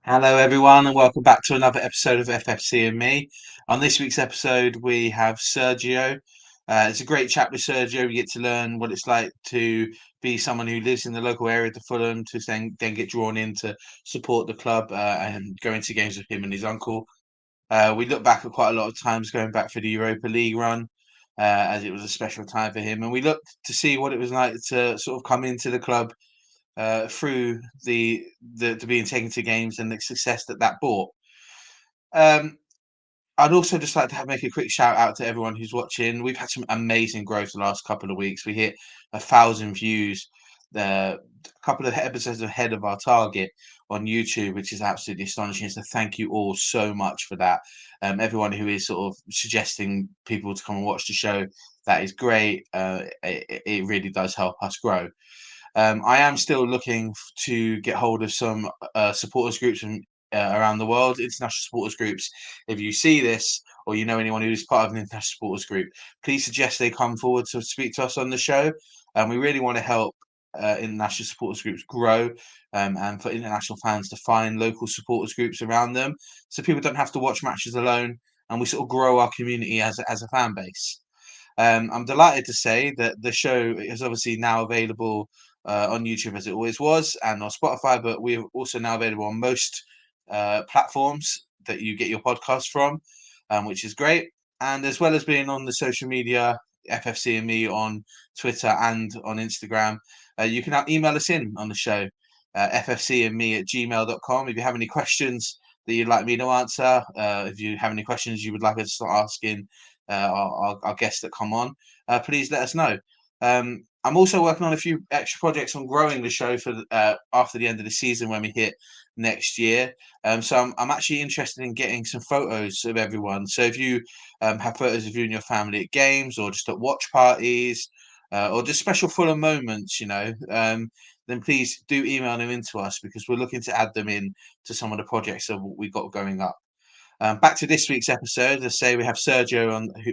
Hello, everyone, and welcome back to another episode of FFC&Me. On this week's episode, we have Sergio. It's a great chat with Sergio. We get to learn what it's like to be someone who lives in the local area of Fulham to then get drawn in to support the club and go into games with him and his uncle. We look back at quite a lot of times going back for the Europa League run, as it was a special time for him, and we looked to see what it was like to sort of come into the club through the being taken to games and the success that brought. Um, I'd also just like to make a quick shout out to everyone who's watching. We've had some amazing growth the last couple of weeks. We hit 1,000 views, a couple of episodes ahead of our target on YouTube, which is absolutely astonishing. So thank you all so much for that. Everyone who is sort of suggesting people to come and watch the show, that is great. It really does help us grow. I am still looking to get hold of some supporters groups from around the world, international supporters groups. If you see this or you know anyone who's part of an international supporters group, please suggest they come forward to speak to us on the show. We really want to help international supporters groups grow and for international fans to find local supporters groups around them so people don't have to watch matches alone and we sort of grow our community as a fan base. I'm delighted to say that the show is obviously now available on YouTube as it always was and on Spotify, but we're also now available on most platforms that you get your podcast from, which is great. And as well as being on the social media, FFC&Me on Twitter and on Instagram, you can now email us in on the show, ffcandme@gmail.com. If you have any questions that you'd like me to answer, if you have any questions you would like us to start asking our guests that come on, please let us know. I'm also working on a few extra projects on growing the show for after the end of the season when we hit next year. So I'm actually interested in getting some photos of everyone. So if you have photos of you and your family at games or just at watch parties or just special Fulham moments, then please do email them into us because we're looking to add them in to some of the projects that we've got going up. Back to this week's episode. Let's say we have Sergio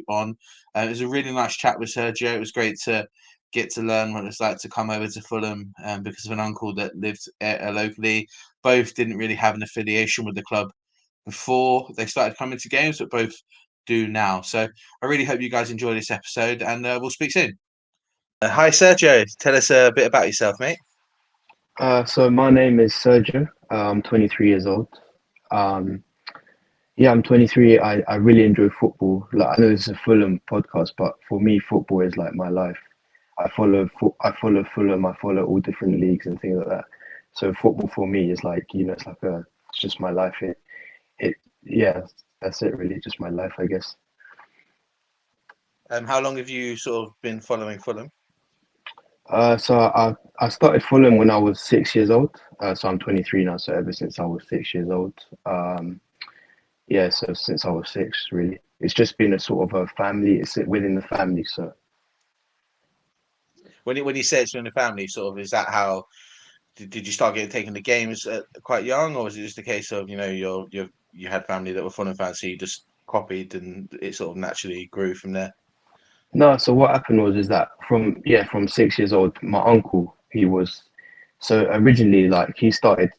on. It was a really nice chat with Sergio. It was great to get to learn what it's like to come over to Fulham because of an uncle that lived locally. Both didn't really have an affiliation with the club before they started coming to games, but both do now. So I really hope you guys enjoy this episode, and we'll speak soon. Hi, Sergio. Tell us a bit about yourself, mate. So my name is Sergio. I'm 23 years old. Um, yeah, I'm 23. I really enjoy football. Like I know this is a Fulham podcast, but for me, football is like my life. I follow Fulham. I follow all different leagues and things like that. So football for me is like it's just my life. It yeah, that's it really. Just my life, I guess. How long have you sort of been following Fulham? So I started Fulham when I was 6 years old. So I'm 23 now. So ever since I was 6 years old. Yeah, so since I was six, really, it's just been a sort of a family. It's within the family. So When you say it's in the family, sort of, is that how did you start getting taken to games quite young, or was it just a case of you had family that were Fulham fans, so you just copied and it sort of naturally grew from there? no. So what happened was is that from 6 years old, my uncle so originally like he started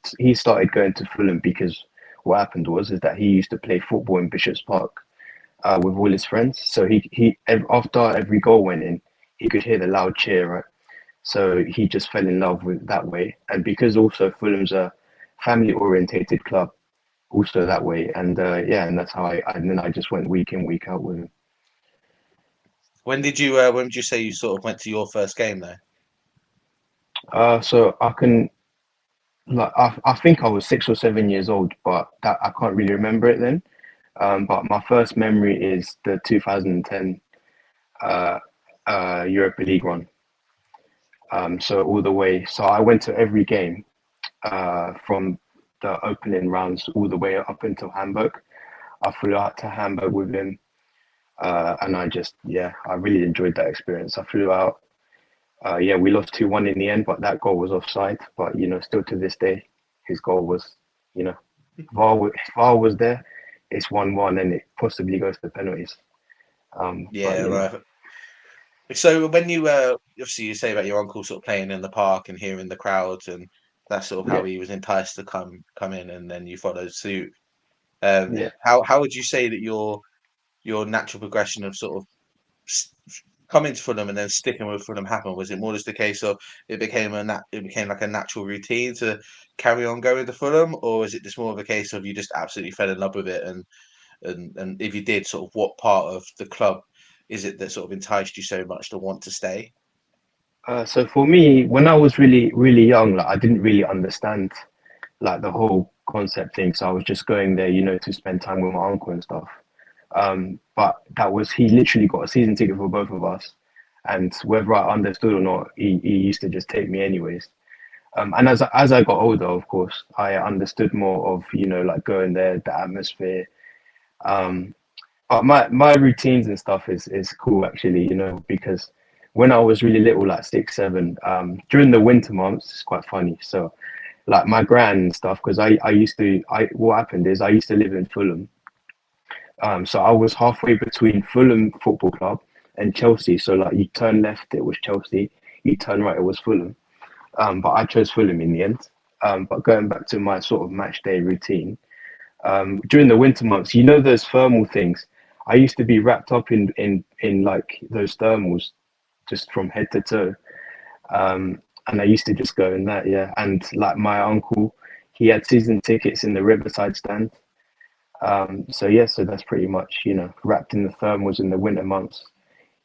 going to Fulham because what happened was is that he used to play football in Bishop's Park with all his friends. So after every goal went in, he could hear the loud cheer, right? So he just fell in love with that way, and because also Fulham's a family orientated club, also that way, and yeah, and that's how and then I just went week in week out with him. When did you say you sort of went to your first game though? So I can like I think I was 6 or 7 years old, but that I can't really remember it then. But my first memory is the 2010 uh, Europa League run. So all the way, so I went to every game from the opening rounds all the way up until Hamburg. I flew out to Hamburg with him, and yeah, I really enjoyed that experience. I flew out. Yeah, we lost 2-1 in the end, but that goal was offside. But still to this day, his goal was, you know, if VAR was there, it's 1-1, and it possibly goes to penalties. But Yeah, right. So when you obviously you say about your uncle sort of playing in the park and hearing the crowds and That's sort of how Yeah, he was enticed to come in, and then you followed suit. yeah. How would you say that your natural progression of sort of s- coming to Fulham and then sticking with Fulham happened? Was it more just a case of it became like a natural routine to carry on going to Fulham, or is it just more of a case of you just absolutely fell in love with it? And if you did, sort of what part of the club is it that sort of enticed you so much to want to stay? So for me, when I was really young, like I didn't really understand like the whole concept thing. So I was just going there, to spend time with my uncle and stuff. But that was he literally got a season ticket for both of us, and whether I understood or not, he used to just take me anyways. And as I got older, of course, I understood more of like going there, the atmosphere. Um, but my routines and stuff is cool actually, because when I was really little, like 6, 7, during the winter months, it's quite funny. So like my gran and stuff, because I used to I what happened is I used to live in Fulham. So I was halfway between Fulham Football Club and Chelsea. So like you turn left, it was Chelsea. You turn right, it was Fulham. But I chose Fulham in the end. But going back to my sort of match day routine, during the winter months, those thermal things. I used to be wrapped up in like those thermals, just from head to toe. And I used to just go in that, yeah. And like my uncle, he had season tickets in the Riverside stand. So yeah, so that's pretty much, wrapped in the thermals in the winter months,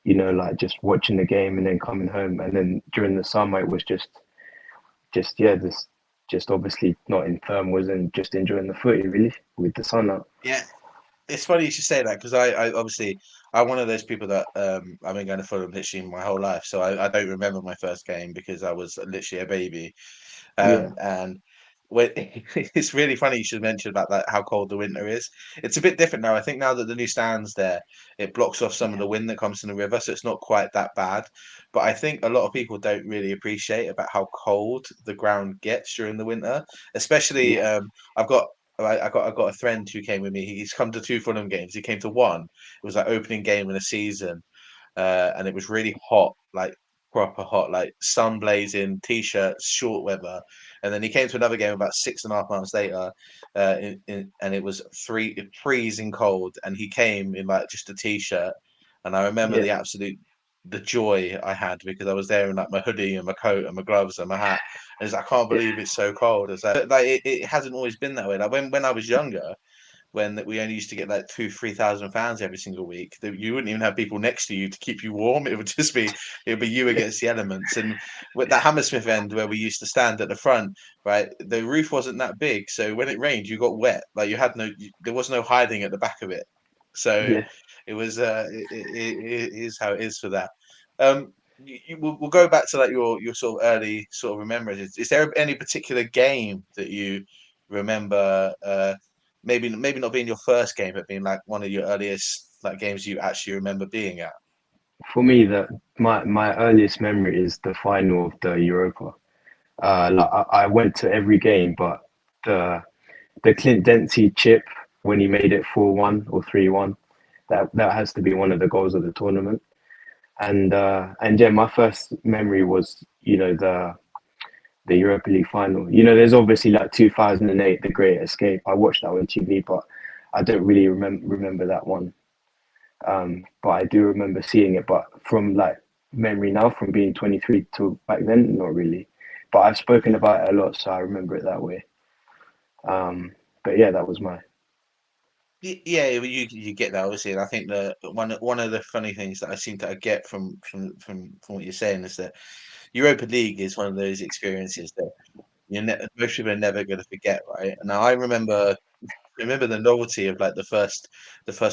like just watching the game and then coming home. And then during the summer, it was just yeah, this just obviously not in thermals and just enjoying the footy really with the sun out. Yeah, it's funny you should say that because I obviously I'm one of those people that I've been going to Fulham literally my whole life, so I don't remember my first game because I was literally a baby. Yeah, And when it's really funny you should mention about that how cold the winter is. It's a bit different now. I think now that the new stand's there, it blocks off some of yeah, the wind that comes from the river, so it's not quite that bad. But I think a lot of people don't really appreciate about how cold the ground gets during the winter, especially yeah, I got a friend who came with me. He's come to two Fulham games. He came to one. It was like opening game in a season, and it was really hot, like proper hot, like sun blazing, t-shirts, short weather. And then he came to another game about 6.5 months later, and it was freezing cold, and he came in like just a t-shirt. And I remember yeah, the joy I had because I was there in like my hoodie and my coat and my gloves and my hat. And it's like, I can't yeah, believe it's so cold. It's like it hasn't always been that way. Like when I was younger, when we only used to get like 3,000 fans every single week. You wouldn't even have people next to you to keep you warm. It would be you yeah, against the elements. And with that Hammersmith end where we used to stand at the front, right, the roof wasn't that big, so when it rained, you got wet. Like there was no hiding at the back of it. So yeah. it was it is how it is for that. We'll go back to like your sort of early sort of remembrance. Is there any particular game that you remember? Maybe not being your first game, but being like one of your earliest like games you actually remember being at. For me, my earliest memory is the final of the Europa. Like I went to every game, but the the Clint Dempsey chip when he made it 4-1 or 3-1, that has to be one of the goals of the tournament. And yeah, my first memory was the Europa League final. There's obviously like 2008, The Great Escape. I watched that on TV, but I don't really remember that one. But I do remember seeing it. But from like memory now, from being 23 to back then, not really. But I've spoken about it a lot, so I remember it that way. But yeah, that was my Yeah, you get that obviously, and I think the one of the funny things that I seem to get from what you're saying is that Europa League is one of those experiences that most people are never going to forget, right? Now I remember the novelty of like the first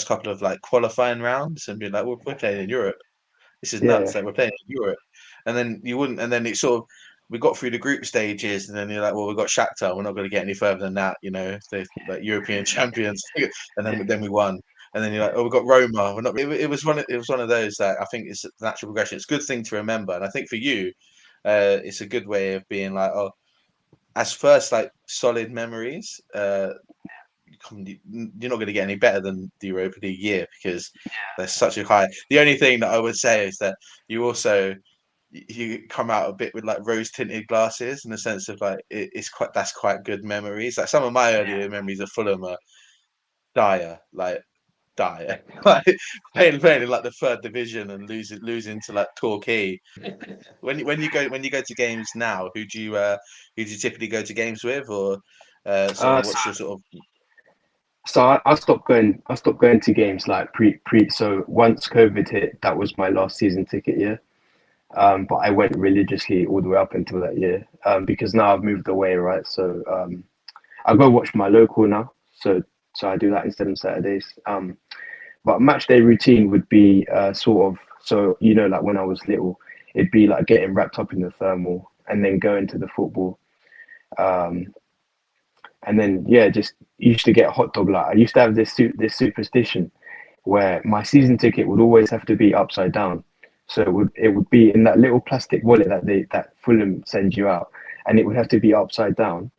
couple of like qualifying rounds and being like, we're playing in Europe. This is yeah, nuts. Like we're playing in Europe, and then you wouldn't, and then it sort of we got through the group stages, and then you're like, well, we've got Shakhtar. We're not going to get any further than that, They're like European champions, and yeah, then we won. And then you're like, oh, we've got Roma. We're not. It was one of those that I think it's a natural progression. It's a good thing to remember, and I think for you, it's a good way of being like, oh, as first like solid memories. You're not going to get any better than the Europa League year because there's such a high. The only thing that I would say is that you also you come out a bit with like rose tinted glasses in the sense of like it's quite that's quite good memories. Like some of my earlier memories of Fulham are dire, like dire, like playing in like the third division and losing to like Torquay. When you go to games now, who do you typically go to games with, or sort of So, what's your sort of I stopped going. I stopped going to games like pre. So once COVID hit, that was my last season ticket year. But I went religiously all the way up until that year. Because now I've moved away, right? So I go watch my local now. So I do that instead of Saturdays. But match day routine would be sort of, so like when I was little, it'd be like getting wrapped up in the thermal and then going to the football. Um, and then yeah, just used to get a hot dog. Like I used to have this superstition where my season ticket would always have to be upside down. So it would be in that little plastic wallet that Fulham sends you out, and it would have to be upside down.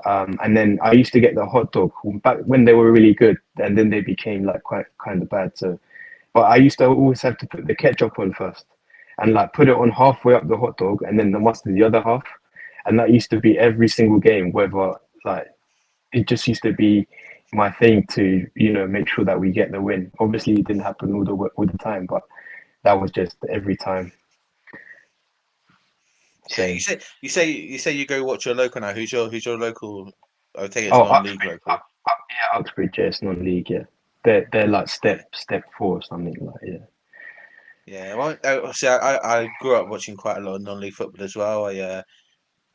And then I used to get the hot dog back when they were really good, and then they became like quite kind of bad. So, but I used to always have to put the ketchup on first, and like put it on halfway up the hot dog, and then the mustard the other half, and that used to be every single game. Whether like it just used to be my thing to make sure that we get the win. Obviously, it didn't happen all the time, but that was just every time yeah, same. you say you go watch your local now. Who's your local? I take it it's Oh, non-league local. Yeah, Uxbridge, yeah, it's non-league, yeah. They're like Yeah, step four or something like yeah. yeah. Well, see, I grew up watching quite a lot of non-league football as well.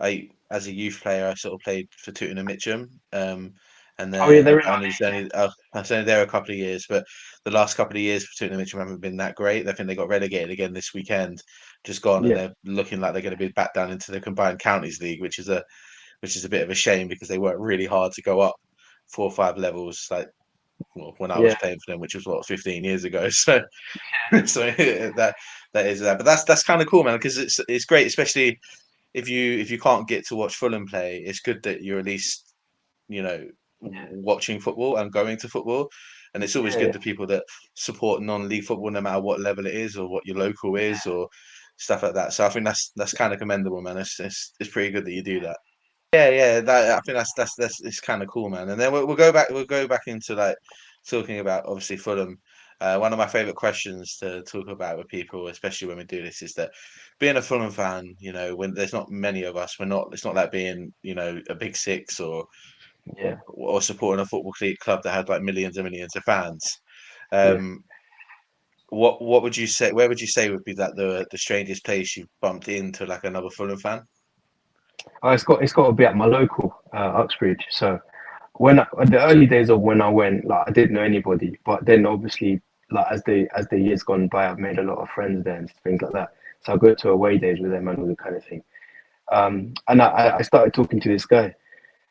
I as a youth player, I sort of played for Tooting and Mitcham, and Oh yeah, they're then in I our was league. only I was only there a couple of years, but the last couple of years for Tooting and Mitcham haven't been that great. I think they got relegated again this weekend, just gone, and Yeah, they're looking like they're going to be back down into the combined counties league, which is a bit of a shame because they worked really hard to go up 4 or 5 levels, like well, when I was yeah, playing for them, which was what 15 years ago. So so that is that, but that's kind of cool, man, because it's great, especially if you can't get to watch Fulham play, it's good that you're at least you know watching football and going to football, and it's always yeah, good yeah, the people that support non-league football, no matter what level it is or what your local is or stuff like that. So I think that's kind of commendable, man. It's pretty good that you do that. Yeah, yeah, that I think that's it's kind of cool, man. And then we'll go back into like talking about obviously Fulham. One of my favorite questions to talk about with people, especially when we do this, is that being a Fulham fan, when there's not many of us, we're not. It's not like being, a big six yeah, or supporting a football club that had like millions and millions of fans. yeah. Um, what would you say? Where would you say would be like the strangest place you've bumped into like another Fulham fan? Oh, it's got to be at my local Uxbridge. So the early days of when I went, like I didn't know anybody, but then obviously like as the years gone by, I've made a lot of friends there and things like that. So I go to away days with them and all the kind of thing. And I started talking to this guy,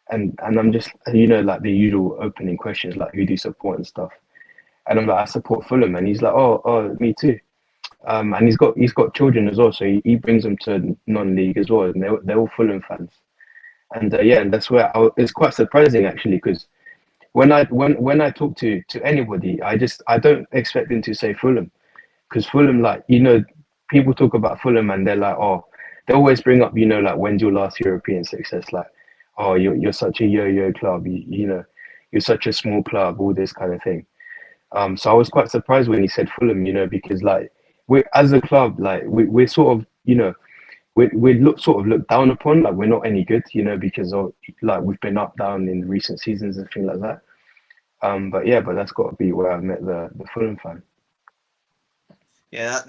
and I'm just like the usual opening questions like who do you support and stuff. And I'm like, I support Fulham, and he's like, oh, me too. And he's got children as well, so he brings them to non-league as well, and they're all Fulham fans. And yeah, and that's where it's quite surprising actually, because when I talk to anybody, I don't expect them to say Fulham, because Fulham, like people talk about Fulham and they're like, oh, they always bring up, like when's your last European success, like, oh, you're such a yo-yo club, you're such a small club, all this kind of thing. So I was quite surprised when he said Fulham, because like we as a club, like we're sort of, we look sort of looked down upon, like we're not any good, because of like we've been up down in recent seasons and things like that. But yeah, but that's got to be where I met the Fulham fan. Yeah,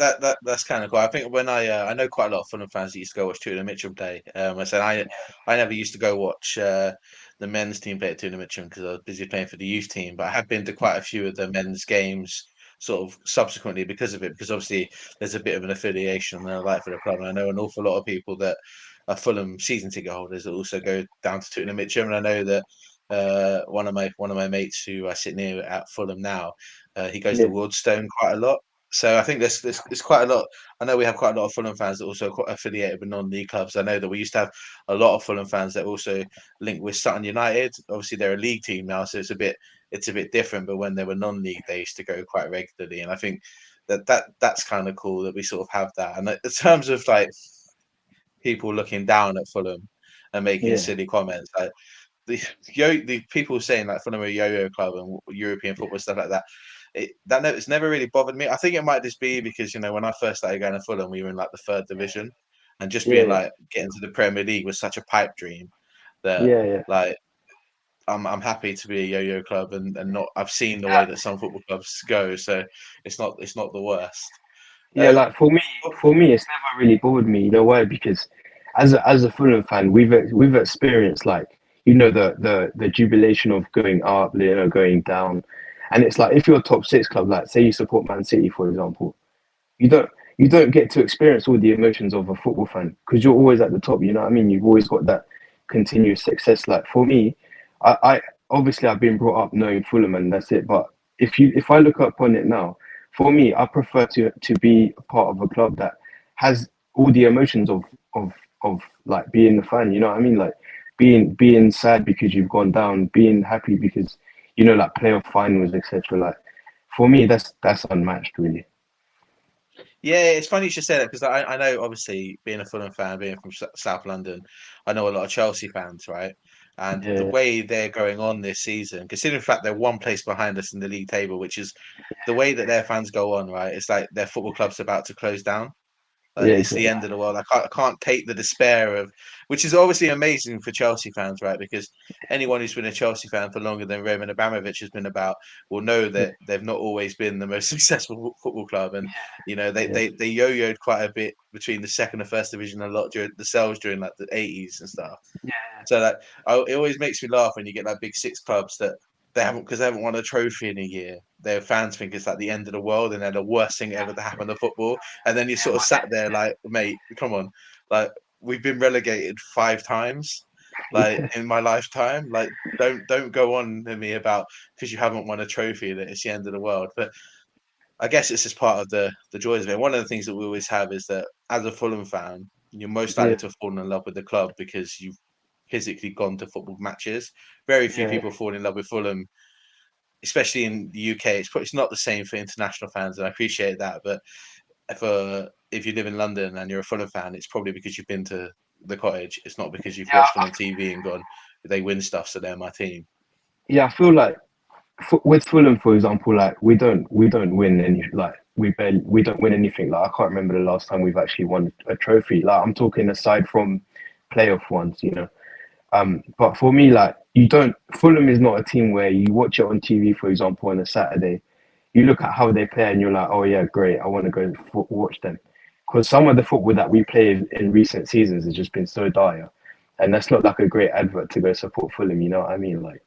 that's kind of cool. I think when I know quite a lot of Fulham fans that used to go watch Tooting and Mitcham play. I said I never used to go watch the men's team play at Tooting and Mitcham because I was busy playing for the youth team. But I have been to quite a few of the men's games sort of subsequently because of it. Because obviously there's a bit of an affiliation and a like for the club. And I know an awful lot of people that are Fulham season ticket holders that also go down to Tooting and Mitcham. And I know that one of my mates who I sit near at Fulham now, he goes to Yeah, Wardstone quite a lot. So I think there's quite a lot. I know we have quite a lot of Fulham fans that also quite affiliated with non-league clubs. I know that we used to have a lot of Fulham fans that also linked with Sutton United. Obviously, they're a league team now, so it's a bit different. But when they were non-league, they used to go quite regularly. And I think that's kind of cool that we sort of have that. And in terms of like people looking down at Fulham and making Yeah, silly comments, like the people saying like Fulham are a yo-yo club and European football stuff like that. It's never really bothered me. I think it might just be because when I first started going to Fulham, we were in like the third division, and just yeah, being yeah, like getting to the Premier League was such a pipe dream that yeah, yeah. like I'm happy to be a yo-yo club and not. I've seen the way that some football clubs go, so it's not the worst. Yeah, Um, like for me, it's never really bothered me. You know why? Because as a Fulham fan, we've experienced like the jubilation of going up, going down, and it's like if you're a top six club, like say you support Man City, for example, you don't you don't get to experience all the emotions of a football fan because you're always at the top. You know what I mean? You've always got that continuous success. Like for me, I obviously I've been brought up knowing Fulham and that's it. But if I look upon it now, for me, I prefer to be a part of a club that has all the emotions of of like being a fan. You know what I mean? Like being sad because you've gone down, being happy because like playoff finals, etc. Like for me, that's unmatched, really. Yeah, it's funny you should say that because I know obviously being a Fulham fan, being from South London, I know a lot of Chelsea fans, right? And the Yeah, way they're going on this season, considering the fact they're one place behind us in the league table, which is the way that their fans go on, right? It's like their football club's about to close down. yeah, It's the exactly. end of the world. I can't take the despair of, which is obviously amazing for Chelsea fans, right? Because anyone who's been a Chelsea fan for longer than Roman Abramovich has been about will know Yeah, that they've not always been the most successful football club, and they yeah, they they yo-yoed quite a bit between the second and first division a lot during themselves during like the 80s and stuff. yeah, So like, it always makes me laugh when you get like big six clubs that they haven't won a trophy in a year. Their fans think it's like the end of the world and they're the worst thing ever to happen to football. And then you yeah, sort of sat there like, mate, come on, like we've been relegated 5 times, like in my lifetime. Like don't go on to me about because you haven't won a trophy that it's the end of the world. But I guess it's just part of the joys of it. One of the things that we always have is that as a Fulham fan, you're most yeah, likely to fall in love with the club because you've physically gone to football matches. Very few yeah, people fall in love with Fulham, especially in the UK. It's not the same for international fans, and I appreciate that. But if you live in London and you're a Fulham fan, it's probably because you've been to the cottage. It's not because you've watched them yeah. on TV and gone, they win stuff, so they're my team. Yeah, I feel like with Fulham, for example, like we don't win any like we don't win anything. Like I can't remember the last time we've actually won a trophy. Like I'm talking aside from playoff ones. But for me, like you don't Fulham is not a team where you watch it on TV, for example, on a Saturday. You look at how they play and you're like, oh yeah, great, I want to go watch them. Because some of the football that we play in recent seasons has just been so dire, and that's not like a great advert to go support Fulham. You know what I mean? Like,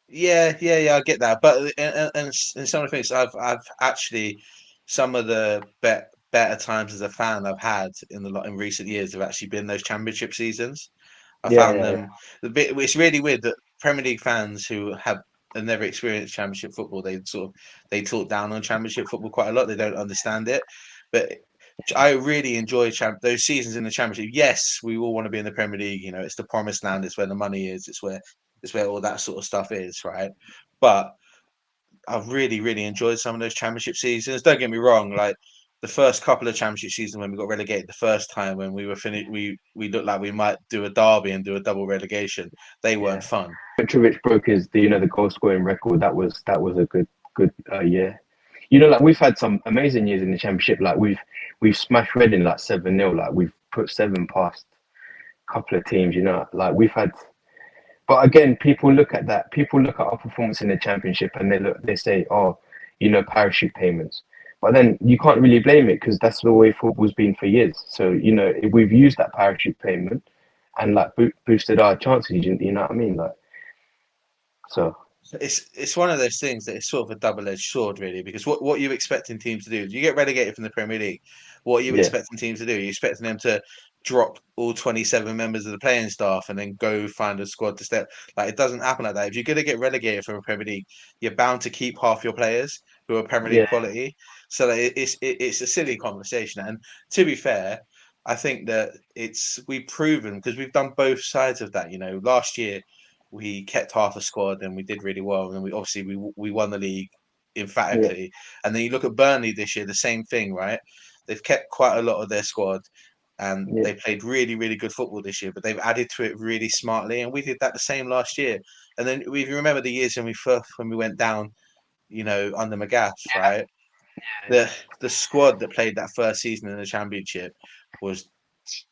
Yeah, yeah, yeah, I get that. But and some of the things I've actually some of the better times as a fan I've had in recent years have actually been those championship seasons. I yeah, found yeah, them a bit. It's really weird that Premier League fans who have never experienced Championship football, they talk down on Championship football quite a lot. They don't understand it, but I really enjoy those seasons in the Championship. Yes, we all want to be in the Premier League. It's the promised land. It's where the money is. It's where all that sort of stuff is, right? But I've really, really enjoyed some of those championship seasons. Don't get me wrong, like the first couple of championship seasons when we got relegated the first time when we were finished, we looked like we might do a derby and do a double relegation. They weren't yeah. fun. Mitrovic broke his the goal scoring record. That was a good year. Like we've had some amazing years in the championship. Like we've smashed Reading like 7-0. Like we've put seven past a couple of teams. Like we've had. But again, people look at that. People look at our performance in the championship and they say, oh, parachute payments. But then you can't really blame it because that's the way football's been for years. So we've used that parachute payment and like boosted our chances. You know what I mean? Like so. It's one of those things that it's sort of a double-edged sword, really, because what are you expecting teams to do? You get relegated from the Premier League. What are you Yeah, expecting teams to do? You're expecting them to drop all 27 members of the playing staff and then go find a squad to step. Like it doesn't happen like that. If you're going to get relegated from a Premier League, you're bound to keep half your players who are Premier yeah, League quality. So that it's a silly conversation. And to be fair, I think that we've proven because we've done both sides of that. Last year we kept half a squad and we did really well. And we obviously we won the league Yeah, emphatically. And then you look at Burnley this year, the same thing, right? They've kept quite a lot of their squad, and yeah, they played really, really good football this year. But they've added to it really smartly, and we did that the same last year. And then if you remember the years when we went down, under McGath, right? yeah, The squad that played that first season in the Championship was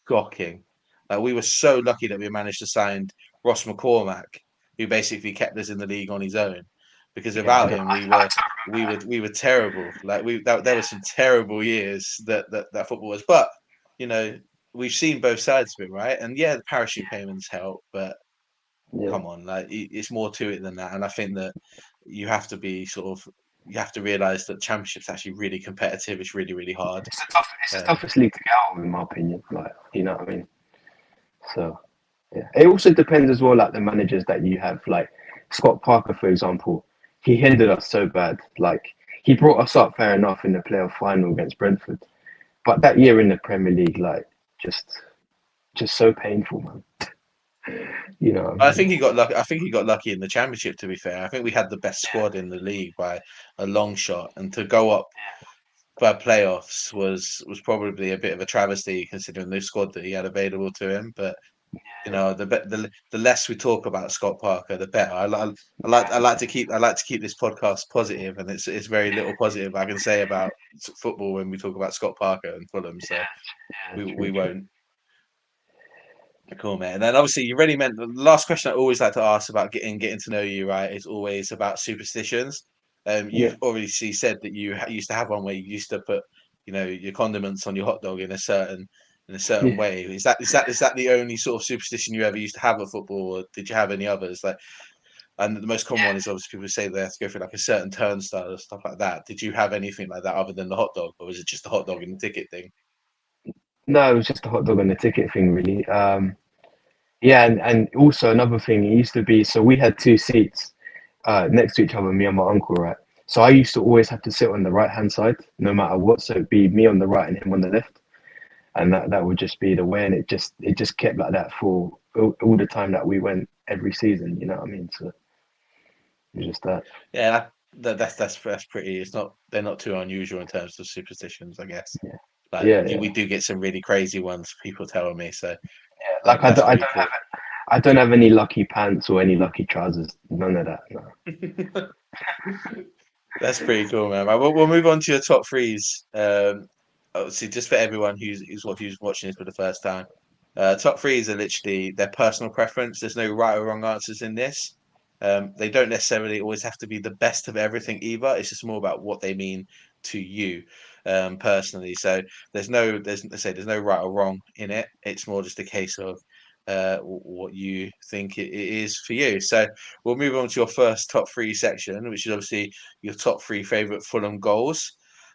shocking. Like, we were so lucky that we managed to sign Ross McCormack, who basically kept us in the league on his own. Because yeah. without him, we were terrible. Like, there were some terrible years that football was. But you know, we've seen both sides of it, right? And yeah, the parachute payments help, but Yeah. come on, like, it's more to it than that. And I think that you have to be you have to realize that championship's actually really competitive. It's really, really hard. It's the Um, toughest league to get out of, in my opinion. Like, you know what I mean? So, yeah. It also depends as well, like the managers that you have. Like Scott Parker, for example, he hindered us so bad. Like he brought us up fair enough in the playoff final against Brentford, but that year in the Premier League, like just just so painful, man. You know what I I mean? think he got lucky. I think he got lucky in the championship. To be fair, I think we had the best Yeah, squad in the league by a long shot, and to go up by playoffs was probably a bit of a travesty considering the squad that he had available to him. But yeah, the less we talk about Scott Parker, the better. I like to keep this podcast positive, and it's very little positive I can say about football when we talk about Scott Parker and Fulham. So yeah. we True, true. won't. Cool, man. And then obviously you already meant the last question I always like to ask about getting to know you, right, is always about superstitions. Yeah, You've obviously said that you used to have one where you used to put, your condiments on your hot dog in a certain yeah, way. Is that the only sort of superstition you ever used to have at football, or did you have any others? Like, and the most common one is obviously people say they have to go through like a certain turnstile or stuff like that. Did you have anything like that other than the hot dog, or was it just the hot dog and the ticket thing? no, it was just a hot dog on the ticket thing, really. Yeah, and also another thing, it used to be so we had two seats next to each other, me and my uncle, right? So I used to always have to sit on the right hand side, no matter what. So it'd be me on the right and him on the left, and that would just be the way. And it just kept like that for all the time that we went every season. You know what I mean? So it's just that. Yeah, that's pretty. It's not they're not too unusual in terms of superstitions, I guess. Yeah, Like, yeah, yeah. we do get some really crazy ones. People telling me, so Yeah. Like that's I pretty don't have cool. I don't have any lucky pants or any lucky trousers. None of that. No. That's pretty cool, man. Right, we'll move on to your top threes. Obviously, just for everyone who's watching this for the first time, top threes are literally their personal preference. There's no right or wrong answers in this. They don't necessarily always have to be the best of everything either. It's just more about what they mean to you, personally. So there's no right or wrong in it. It's more just a case of what you think it is for you. So we'll move on to your first top three section, which is obviously your top three favorite Fulham goals.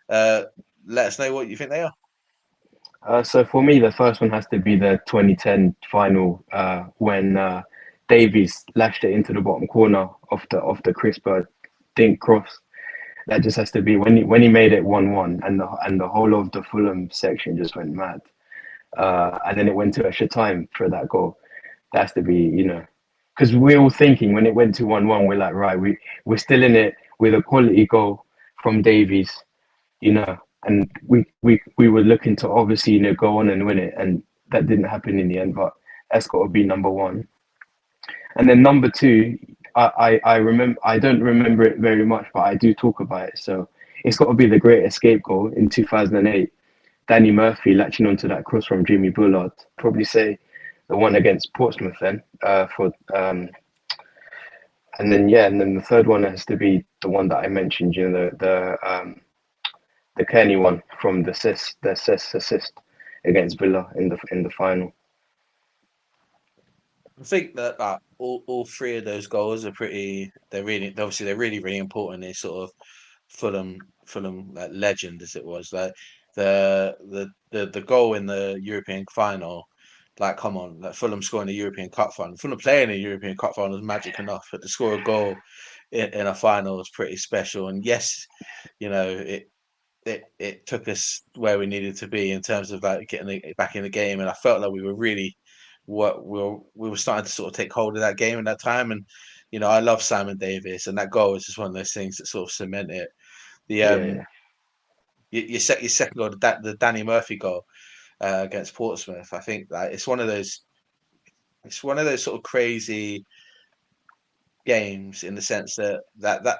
Uh, Let us know what you think they are. So for me, the first one has to be the 2010 final when Davies lashed it into the bottom corner of the crisper dink cross. That just has to be when he made it 1-1, and the whole of the Fulham section just went mad. And then it went to extra time for that goal. That has to be, because we're all thinking when it went to 1-1, we're like, right, we're still in it with a quality goal from Davies, and we were looking to obviously, go on and win it, and that didn't happen in the end. But that's got to be number one. And then number two, I remember, I don't remember it very much, but I do talk about it. So it's got to be the Great Escape goal in 2008. Danny Murphy latching onto that cross from Jimmy Bullard. Probably say the one against Portsmouth then. And then yeah, and then the third one has to be the one that I mentioned. The Kearney one from the Cess assist against Villa in the final. I think that all three of those goals are pretty. They're really really important. It's sort of Fulham like legend as it was. Like the goal in the European final. Like, come on, like Fulham scoring the European Cup final. Fulham playing a European Cup final is magic enough, but to score a goal in a final is pretty special. And yes, it took us where we needed to be in terms of like getting it back in the game, and I felt like we were really we were starting to sort of take hold of that game at that time. And I love Simon Davis, and that goal was just one of those things that sort of cement it. The yeah, your second goal, the Danny Murphy goal against Portsmouth. I think that it's one of those sort of crazy games in the sense that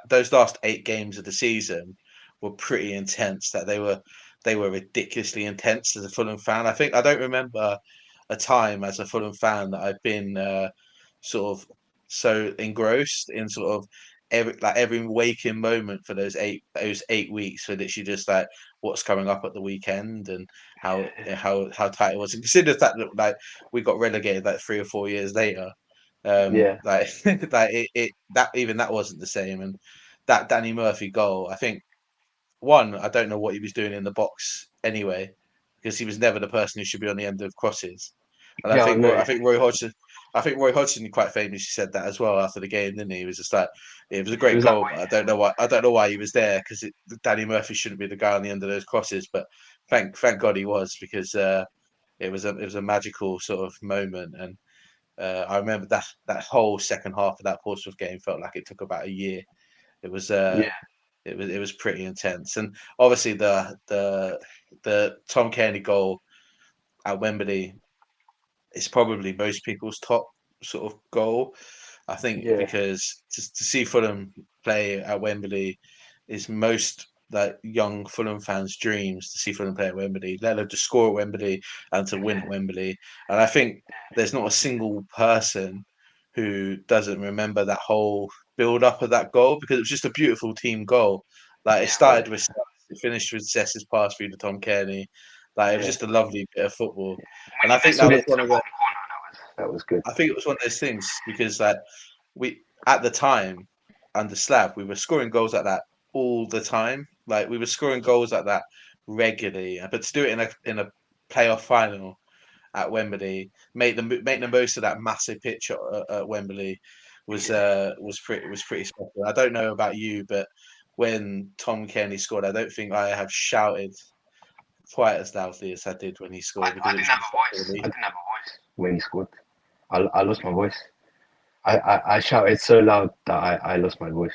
those last 8 games of the season were pretty intense. That they were ridiculously intense as a Fulham fan. I think I don't remember a time as a Fulham fan that I've been sort of so engrossed in sort of every waking moment for those 8 weeks, for literally just like what's coming up at the weekend and how tight it was. And consider that like we got relegated like 3 or 4 years later. yeah, Like like it that even that wasn't the same. And that Danny Murphy goal, I think one, I don't know what he was doing in the box anyway, because he was never the person who should be on the end of crosses. And yeah. I know. I think Roy Hodgson quite famously said that as well after the game, didn't he? He was just like, it was a It great was like, goal, but I don't know why he was there because Danny Murphy shouldn't be the guy on the end of those crosses. But thank God he was because it was a magical sort of moment. And I remember that whole second half of that Portsmouth game felt like it took about a year. It was uh, yeah, it was pretty intense, and obviously the Tom Cairney goal at Wembley is probably most people's top sort of goal. I think yeah, because to see Fulham play at Wembley is most like young Fulham fans' dreams to see Fulham play at Wembley, let alone to score at Wembley and to win at Wembley. And I think there's not a single person who doesn't remember that whole build up of that goal because it was just a beautiful team goal. Like it yeah, it was. started with it finished with Cess's pass through to Tom Cairney. Like it was Yeah. just a lovely bit of football. When And he I think that nestled it was into one the of the bottom corner, that was good. I think it was one of those things because like we at the time under Slav, we were scoring goals like that all the time. Like we were scoring goals like that regularly. But to do it in a playoff final at Wembley, make the most of that massive pitch at Wembley was pretty special. I don't know about you, but when Tom Kenny scored, I don't think I have shouted quite as loudly as I did when he scored I because it was didn't have just a such a voice. I relief. didn't have a voice when he scored. I lost my voice. I shouted so loud that I lost my voice.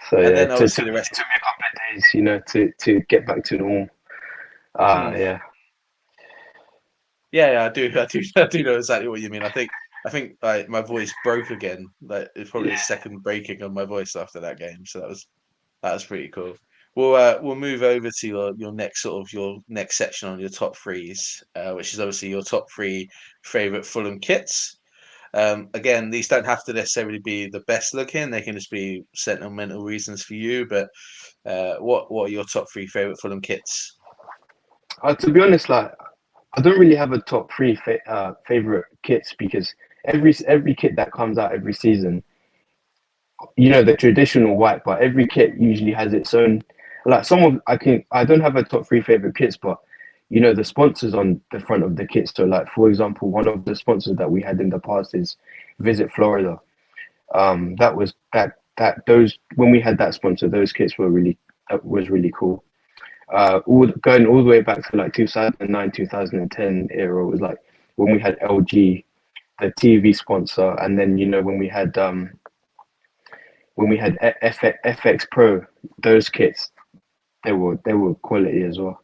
So And yeah, then to obviously it the rest. took me a couple of days, to get back to normal. Hmm. Yeah, Yeah, I do, I do know exactly what you mean. I think like my voice broke again. Like it's probably the yeah. second breaking of my voice after that game. So that was pretty cool. We'll move over to your next sort of your next section on your top threes, which is obviously your top three favorite Fulham kits. Again, these don't have to necessarily be the best looking; they can just be sentimental reasons for you. But what are your top three favorite Fulham kits? To be honest, like I don't really have a top three favorite kits because every kit that comes out every season, the traditional white, but every kit usually has its own. Like some of I don't have a top three favorite kits, but the sponsors on the front of the kits. So like for example, one of the sponsors that we had in the past is Visit Florida. That was that those when we had that sponsor, those kits were really was really cool. Going all the way back to like 2009, 2010 era was like when we had LG, the TV sponsor, and then when we had FX Pro, those kits they were quality as well.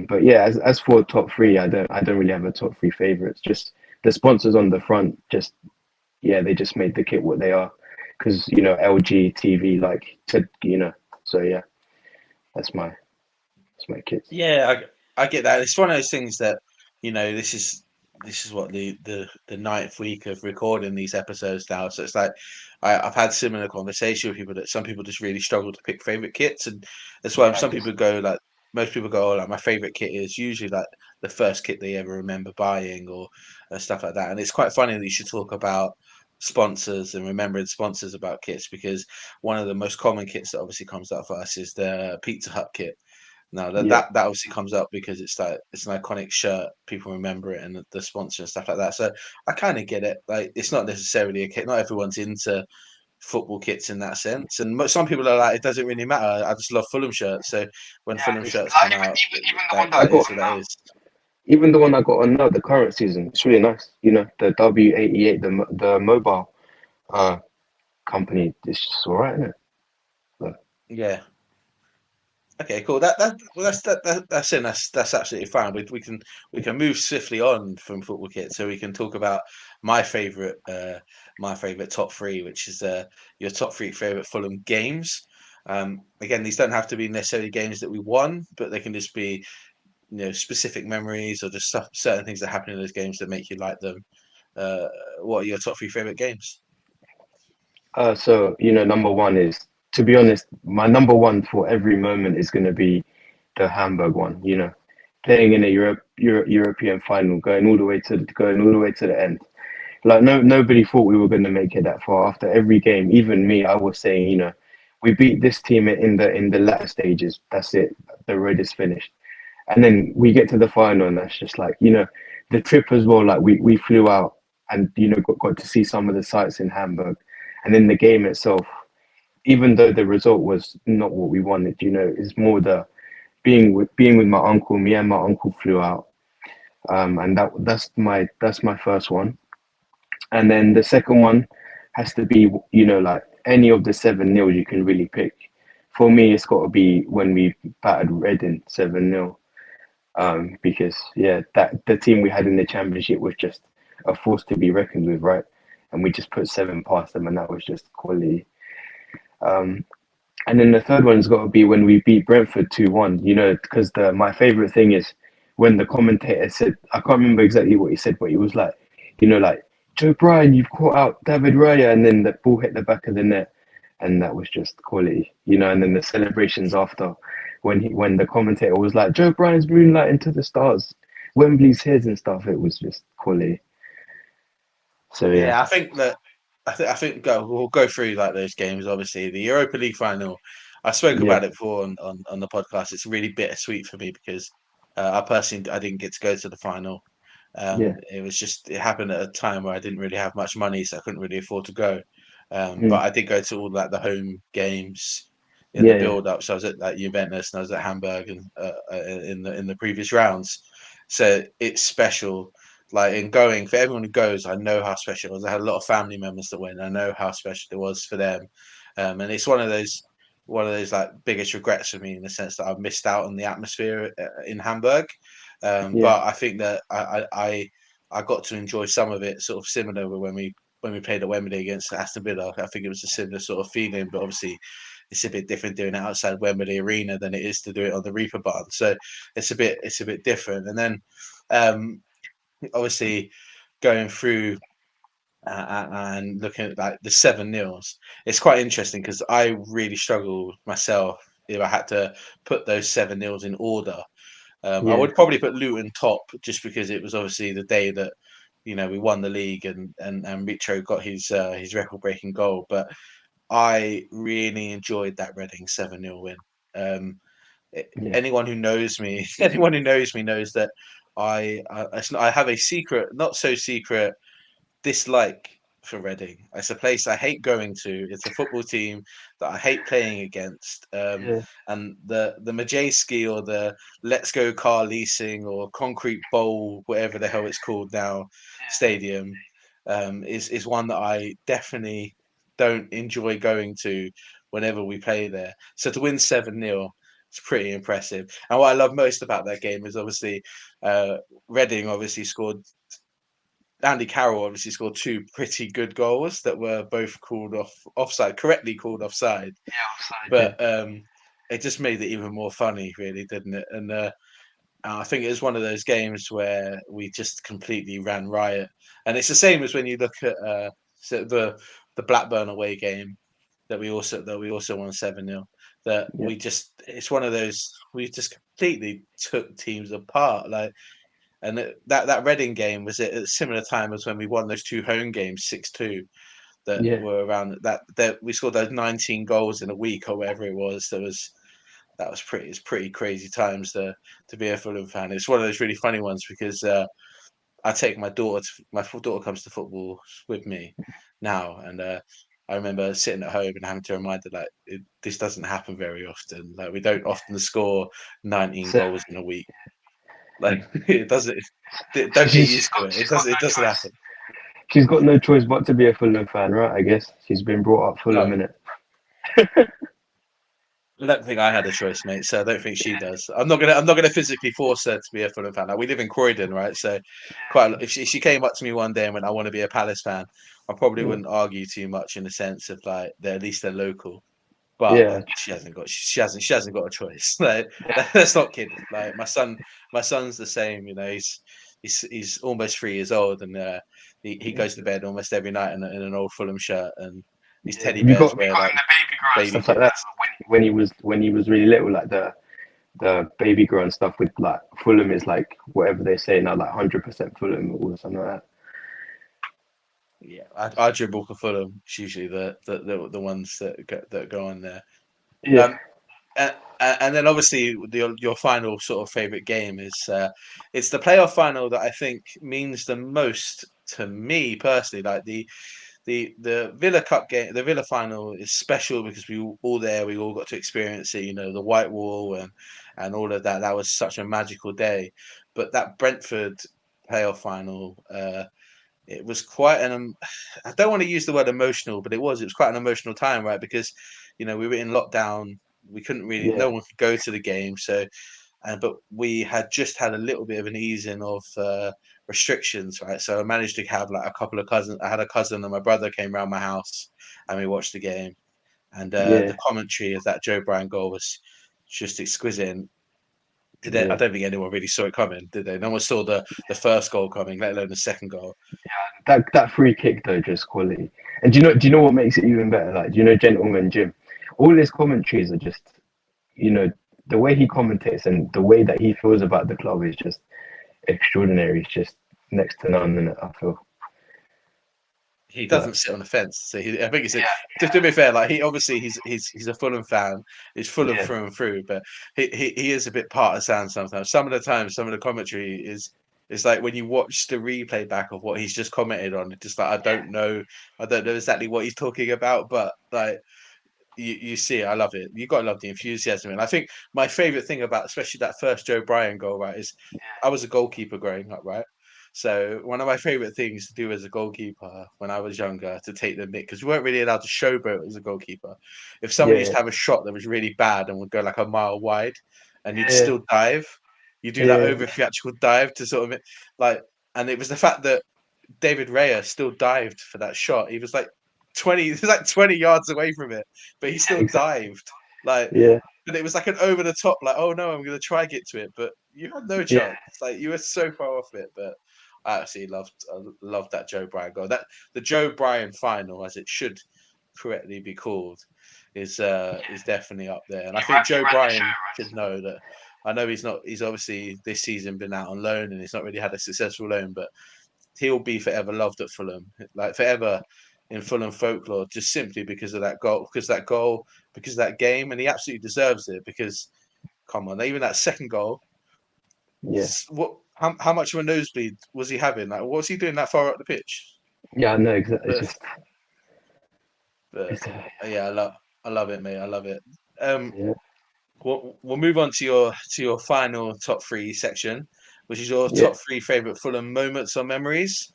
But yeah, as for top three, I don't really have a top three favorites. Just the sponsors on the front, just yeah, they just made the kit what they are, because LG TV like to So yeah, that's my kits. Yeah, I get that. It's one of those things that this is what the ninth week of recording these episodes now. So it's like I've had similar conversation with people that some people just really struggle to pick favorite kits, and that's why Yeah, some people go like most people go, oh, like my favorite kit is usually like the first kit they ever remember buying or stuff like that. And it's quite funny that you should talk about sponsors and remembering sponsors about kits because one of the most common kits that obviously comes up for us is the Pizza Hut kit. No, yeah, that obviously comes up because it's like it's an iconic shirt. People remember it and the sponsor and stuff like that. So I kind of get it. Like it's not necessarily a kit. Not everyone's into football kits in that sense. And some people are like, it doesn't really matter. I just love Fulham shirts. So when yeah. Fulham It's shirts like come out, even the one that I that is got what on that now. is. Even the one I got on now, the current season, it's really nice. The W88, the mobile uh company. It's just alright, isn't it? Yeah. Okay, cool. That's absolutely fine. We can move swiftly on from football kit, so we can talk about my favorite my favorite top three, which is your top three favorite Fulham games. Again, these don't have to be necessarily games that we won, but they can just be specific memories or just certain things that happen in those games that make you like them. Uh, what are your top three favorite games? So number one is, to be honest, my number one for every moment is going to be the Hamburg one. Playing in a European final, going all the way to the end. Like nobody thought we were going to make it that far after every game. Even me, I was saying, we beat this team in the latter stages. That's it. The road is finished. And then we get to the final, and that's just like, the trip as well. Like we flew out and got to see some of the sights in Hamburg, and then the game itself. Even though the result was not what we wanted, it's more the being with my uncle. Me and my uncle flew out, and that's my first one. And then the second one has to be, like any of the 7-0 you can really pick. For me, it's got to be when we battered Reading 7-0. Because yeah, that the team we had in the championship was just a force to be reckoned with, right? And we just put seven past them, and that was just quality. Um, and then the third one's got to be when we beat Brentford 2-1. Because the my favorite thing is when the commentator said, I can't remember exactly what he said, but he was like, like, Joe Bryan, you've caught out David Raya, and then the ball hit the back of the net, and that was just quality. And then the celebrations after, when the commentator was like, Joe Bryan's moonlighting to the stars, Wembley's his and stuff. It was just quality. So yeah, Yeah, I think that we'll go through like those games. Obviously, the Europa League final. I spoke yeah, about it before on the podcast. It's really bittersweet for me because I didn't get to go to the final. yeah, It happened at a time where I didn't really have much money, so I couldn't really afford to go. But mm, I did go to all like the home games in the yeah, yeah, build up. So I was at like Juventus and I was at Hamburg and in the previous rounds. So it's special. Like in going for everyone who goes, I know how special it was. I had a lot of family members that went. I know how special it was for them, and it's one of those like biggest regrets for me in the sense that I've missed out on the atmosphere in Hamburg. yeah, But I think that I got to enjoy some of it, sort of similar with when we played at Wembley against Aston Villa. I think it was a similar sort of feeling, but obviously it's a bit different doing it outside Wembley Arena than it is to do it on the Reaper Barn. So it's a bit different. And then obviously going through and looking at like the 7-0s, it's quite interesting because I really struggle myself if I had to put those 7-0s in order. I yeah, would probably put Luton top just because it was obviously the day that we won the league and Micho got his record breaking goal. But I really enjoyed that Reading 7-0 win. Um, yeah, anyone who knows me, anyone who knows me knows that I have a secret, not so secret dislike for Reading. It's a place I hate going to. It's a football team that I hate playing against. yeah, And the Majeski or the Let's Go Car Leasing or Concrete Bowl, whatever the hell it's called now, stadium, is one that I definitely don't enjoy going to whenever we play there. So to win 7-0, it's pretty impressive. And what I love most about that game is obviously Reading obviously scored Andy Carroll obviously scored two pretty good goals that were both called offside, correctly called offside. yeah, offside, yeah, But it just made it even more funny, really, didn't it? And I think it was one of those games where we just completely ran riot. And it's the same as when you look at the Blackburn away game that we also won 7-0. That yeah, it's one of those we just completely took teams apart. Like and that Reading game was at a similar time as when we won those two home games 6-2 that yeah, were around that we scored those 19 goals in a week or whatever it was. It's pretty crazy times to be a Fulham fan. It's one of those really funny ones because I take my daughter comes to football with me now, and I remember sitting at home and having to remind her like this doesn't happen very often. Like we don't often score 19 seven. goals in a week. Like it doesn't. So Don't get used to it. It doesn't. It doesn't happen. she's got no choice but to be a Fulham fan, right? I guess she's been brought up Fulham No, in it. I don't think I had a choice, mate. So I don't think she does. I'm not gonna physically force her to be a Fulham fan. Like, we live in Croydon, right? So if she came up to me one day and went, "I want to be a Palace fan," I probably Yeah, wouldn't argue too much in the sense of like they're at least they're local. But yeah, she hasn't got a choice. Like, let's not kid. Like my son's the same. He's almost 3 years old, and he yeah. goes to bed almost every night in an old Fulham shirt, and his Yeah. teddy Have bears you wear got like him the baby grow and baby stuff like that? clothes. When he was really little, like the baby grow and stuff with like Fulham is like whatever they say now, like 100% Fulham or something like that. Yeah, I dribble for Fulham. It's usually the ones that go on there. Yeah, Um, and then obviously your final sort of favorite game is it's the playoff final that I think means the most to me personally. Like the Villa Cup game, the Villa final is special because we were all there. We all got to experience it. The white wall and all of that. That was such a magical day. But that Brentford playoff final. It was quite I don't want to use the word emotional, but it was quite an emotional time, right? Because we were in lockdown, we couldn't really, yeah, no one could go to the game. So but we had just had a little bit of an easing of restrictions, right? So I managed to have like a couple of cousins. I had a cousin and my brother came around my house, and we watched the game. And yeah, the commentary of that Joe Bryan goal was just exquisite. And I yeah. don't think anyone really saw it coming, did they? No one saw the first goal coming, let alone the second goal. That free kick though, just quality. And do you know what makes it even better? Like, do you know Gentleman Jim? All his commentaries are just, you know, the way he commentates and the way that he feels about the club is just extraordinary. It's just next to none, and I feel He like, doesn't sit on the fence. So I think yeah, to be fair, like he obviously he's a Fulham fan. He's Fulham yeah, through and through, but he is a bit partisan sometimes. Some of the time, some of the commentary is like when you watch the replay back of what he's just commented on. It's just like I don't know exactly what he's talking about, but like you see it. I love it. You got to love the enthusiasm. And I think my favorite thing about especially that first Joe Bryan goal, right, is I was a goalkeeper growing up, right? So one of my favorite things to do as a goalkeeper when I was younger to take the nick because we weren't really allowed to showboat as a goalkeeper. If someone used yeah, to have a shot that was really bad and would go like a mile wide, and you'd yeah, still dive, you do that yeah, over theatrical dive to sort of like, and it was the fact that David Raya still dived for that shot. He was like 20, he was like 20 yards away from it, but he still exactly, dived. Like, yeah, but it was like an over the top, like, oh no, I'm gonna try get to it, but you had no yeah, chance. Like you were so far off it. But I loved that Joe Bryan goal. That the Joe Bryan final, as it should correctly be called, is definitely up there. And I think he Joe ran the show, Bryan should right? know that. I know he's not. He's obviously this season been out on loan and he's not really had a successful loan, but he'll be forever loved at Fulham, like forever in Fulham folklore, just simply because of that game, and he absolutely deserves it. Because come on, even that second goal, Yeah, what? How much of a nosebleed was he having? Like, what was he doing that far up the pitch? yeah, I know exactly. It's But, just, but it's yeah, I love it, mate. I love it. Um, yeah, we'll move on to your final top three section, which is your yeah, top three favorite Fulham moments or memories.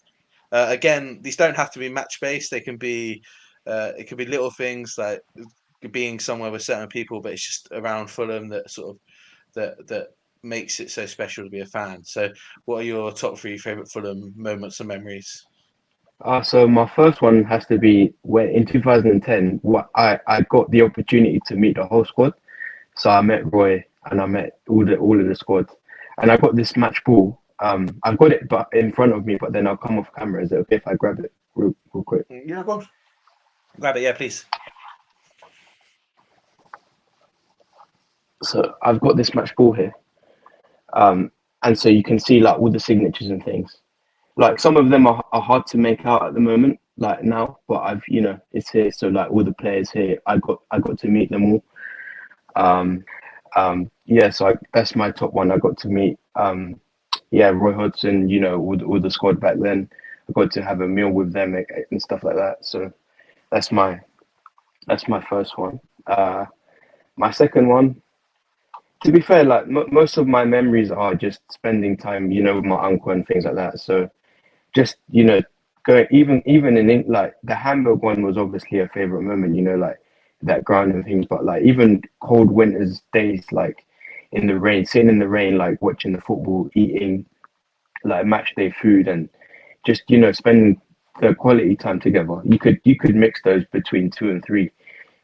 Again, these don't have to be match based. It could be little things like being somewhere with certain people, but it's just around Fulham that sort of that makes it so special to be a fan. So, what are your top three favorite Fulham moments and memories? So my first one has to be when in 2010, what I got the opportunity to meet the whole squad. So I met Roy and I met all of the squad, and I got this match ball. I've got it, but in front of me, but then I'll come off camera. Is it okay if I grab it real quick? Yeah, go on. Grab it, yeah, please. So I've got this match ball here, um, and so you can see like all the signatures and things. Like some of them are hard to make out at the moment, like now, but it's here. So like all the players here, I got to meet them all. Um, yeah, so that's my top one. I got to meet yeah, Roy Hodgson, all the squad back then. I got to have a meal with them and stuff like that. So that's my that's my first one. My second one, to be fair, like most of my memories are just spending time, with my uncle and things like that. So just going even in like the Hamburg one was obviously a favorite moment. Like that ground and things. But like even cold winters days, like in the rain, sitting in the rain, like watching the football, eating like match day food, and just spending the quality time together. You could mix those between two and three.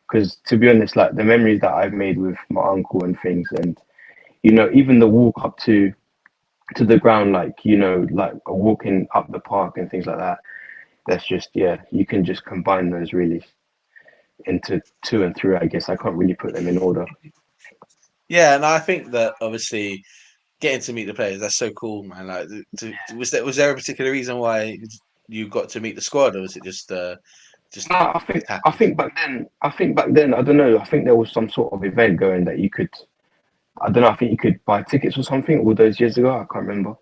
Because to be honest, like the memories that I've made with my uncle and things, and even the walk up to the ground, like like walking up the park and things like that. That's just, yeah, you can just combine those really into two and three. I guess I can't really put them in order. Yeah, and I think that obviously getting to meet the players, that's so cool, man. Like, was there a particular reason why you got to meet the squad, or was it just No, I think just I happened? think back then I think back then I don't know. I think there was some sort of event going that you could. I don't know. I think you could buy tickets or something all those years ago. I can't remember.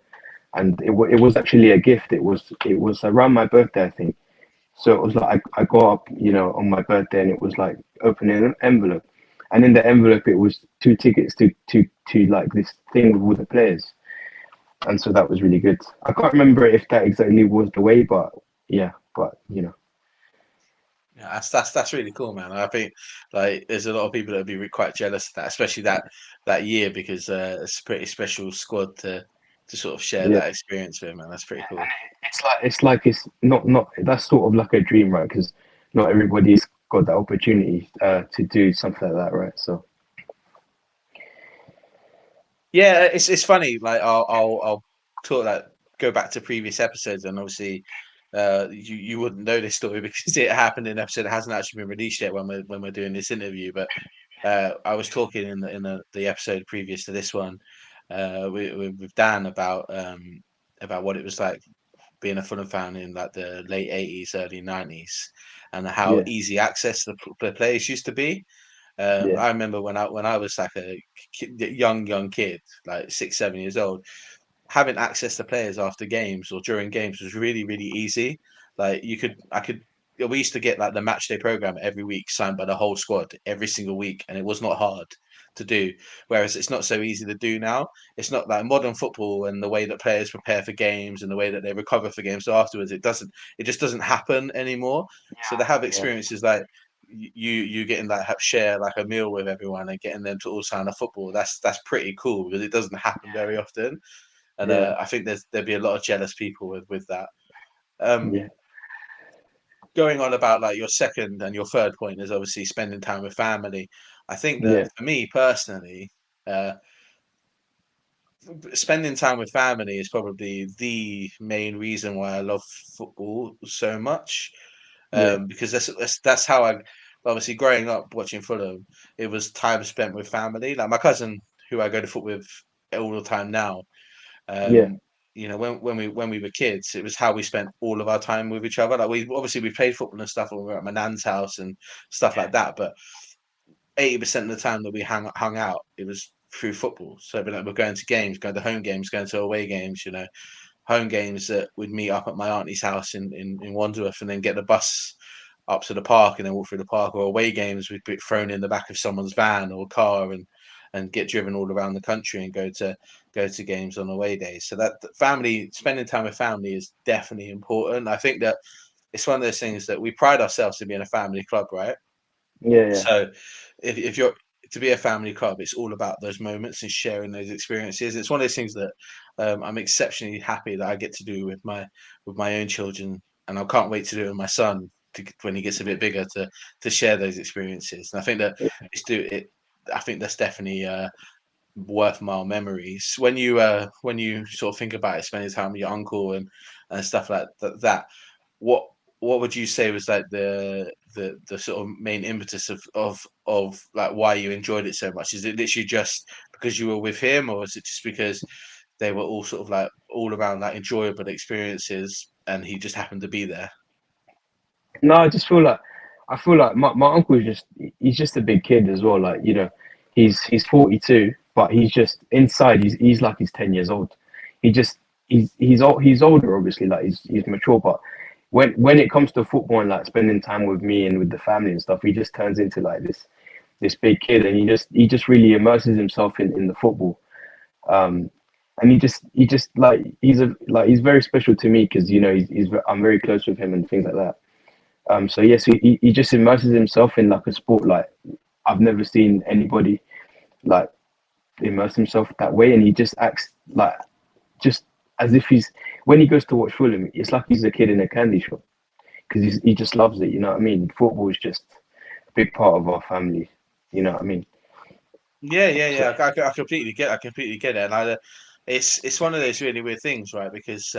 And it was actually a gift. It was around my birthday, I think. So it was like I got up, on my birthday, and it was like opening an envelope, and in the envelope it was two tickets to like this thing with all the players, and so that was really good. I can't remember if that exactly was the way, but yeah, but Yeah, that's really cool, man. I think like there's a lot of people that would be quite jealous of that, especially that year, because it's a pretty special squad to sort of share yeah, that experience with, man. That's pretty cool. it's not that's sort of like a dream, right? Because not everybody's got that opportunity to do something like that, right? So Yeah, it's funny. Like I'll talk that go back to previous episodes, and obviously, you wouldn't know this story because it happened in an episode that hasn't actually been released yet when we're doing this interview. But I was talking in the episode previous to this one, with Dan about what it was like being a Fulham fan in like the late '80s, early '90s, and how yeah, easy access the players used to be. yeah, I remember when I was like a young kid, like 6 7 years old, having access to players after games or during games was really really easy. Like I could. We used to get like the match day program every week signed by the whole squad every single week, and it was not hard to do. Whereas it's not so easy to do now. It's not like modern football and the way that players prepare for games and the way that they recover for games afterwards. It just doesn't happen anymore. So to have yeah, experiences like you getting like share like a meal with everyone and getting them to all sign a football, that's pretty cool because it doesn't happen very often. And yeah, I think there'd be a lot of jealous people with that. Um, yeah, Going on about like your second and your third point is obviously spending time with family. I think that yeah, for me personally, uh, spending time with family is probably the main reason why I love football so much. yeah, Because that's how I obviously growing up watching Fulham, it was time spent with family. Like my cousin, who I go to foot with all the time now. yeah, Um, when we were kids, it was how we spent all of our time with each other. Like we played football and stuff when we were at my nan's house and stuff like that. But 80% of the time that we hung out, it was through football. So it'd be like we're going to games, going to home games, going to away games. Home games that we'd meet up at my auntie's house in Wandsworth and then get the bus up to the park and then walk through the park, or away games we'd be thrown in the back of someone's van or car and get driven all around the country and go to games on away days. So that family spending time with family is definitely important. I think that it's one of those things that we pride ourselves in being a family club, right? yeah, yeah, So if you're to be a family club, it's all about those moments and sharing those experiences. It's one of those things that I'm exceptionally happy that I get to do with my own children, and I can't wait to do it with my son when he gets a bit bigger to share those experiences. And I think that it's do it. I think that's definitely worthwhile memories when you sort of think about it, spending time with your uncle and stuff like that. What what would you say was like the sort of main impetus of like why you enjoyed it so much? Is it literally just because you were with him, or is it just because they were all sort of like all around like enjoyable experiences and he just happened to be there? No, I feel like my uncle is he's just a big kid as well. Like, he's 42, but he's just inside. He's like he's 10 years old. He just he's older, obviously. Like he's mature, but when it comes to football and like spending time with me and with the family and stuff, he just turns into like this big kid, and he just really immerses himself in the football. Um, and he just like he's very special to me because I'm very close with him and things like that. So yes, he just immerses himself in like a sport like I've never seen anybody like immerse himself that way, and he just acts like just as if he's when he goes to watch Fulham, it's like he's a kid in a candy shop because he just loves it. You know what I mean? Football is just a big part of our family. You know what I mean? Yeah, yeah, So yeah. I completely get. I completely get it. And it's one of those really weird things, right? Because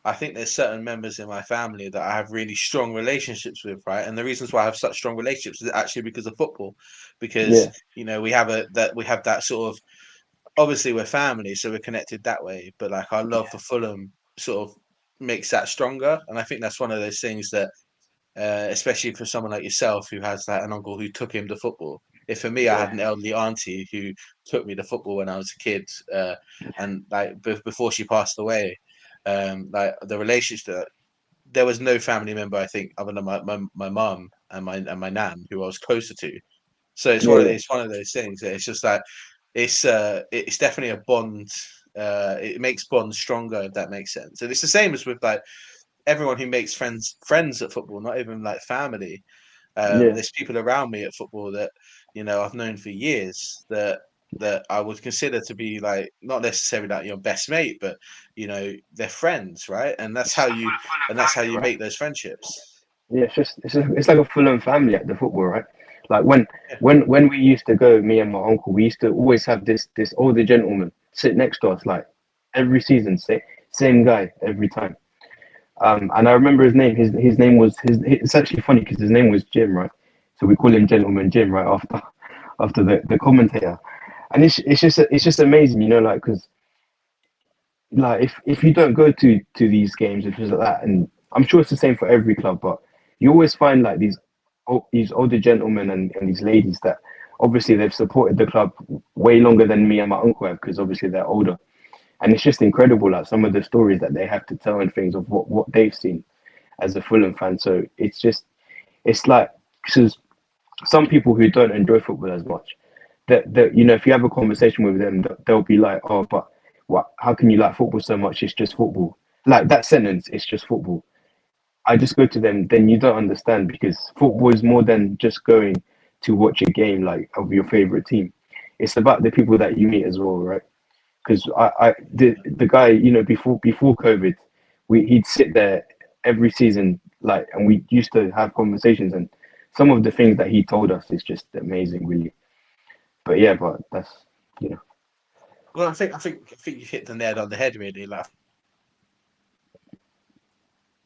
I think there's certain members in my family that I have really strong relationships with, right? And the reasons why I have such strong relationships is actually because of football, because yeah, we have that sort of obviously we're family, so we're connected that way. But like our love for Fulham sort of makes that stronger, and I think that's one of those things that especially for someone like yourself who has like an uncle who took him to football. If for me, I yeah, had an elderly auntie who took me to football when I was a kid, and like before she passed away, like the relationship. There was no family member I think other than my mum and my nan who I was closer to. So yeah, it's one of those things. That it's just like it's definitely a bond. It makes bonds stronger if that makes sense. And it's the same as with like everyone who makes friends at football, not even like family. yeah, There's people around me at football that I've known for years that I would consider to be like not necessarily like your best mate, but they're friends, right? And It's just a Fulham that's how family, you right? make those friendships. Yeah, it's like a Fulham family at the football, right? Like when Yeah, when we used to go, me and my uncle, we used to always have this older gentleman sit next to us, like every season, same guy every time. And I remember his name. His name was his. It's actually funny because his name was Jim, right? So we call him Gentleman Jim, right after the commentator. And it's just amazing, you know, like because like if you don't go to these games and things like that, and I'm sure it's the same for every club, but you always find like these older gentlemen and these ladies that obviously they've supported the club way longer than me and my uncle have because obviously they're older, and it's just incredible like some of the stories that they have to tell and things of what they've seen as a Fulham fan. So it's like because some people who don't enjoy football as much, that you know, if you have a conversation with them, they'll be like, "Oh, but what? How can you like football so much? It's just football." Like that sentence, "It's just football." I just go to them. Then you don't understand because football is more than just going to watch a game like of your favorite team. It's about the people that you meet as well, right? Because the guy, you know, before COVID, he'd sit there every season, like, and we used to have conversations, and some of the things that he told us is just amazing, really. But yeah, but that's you know, well, I think you hit the nail on the head, really. Like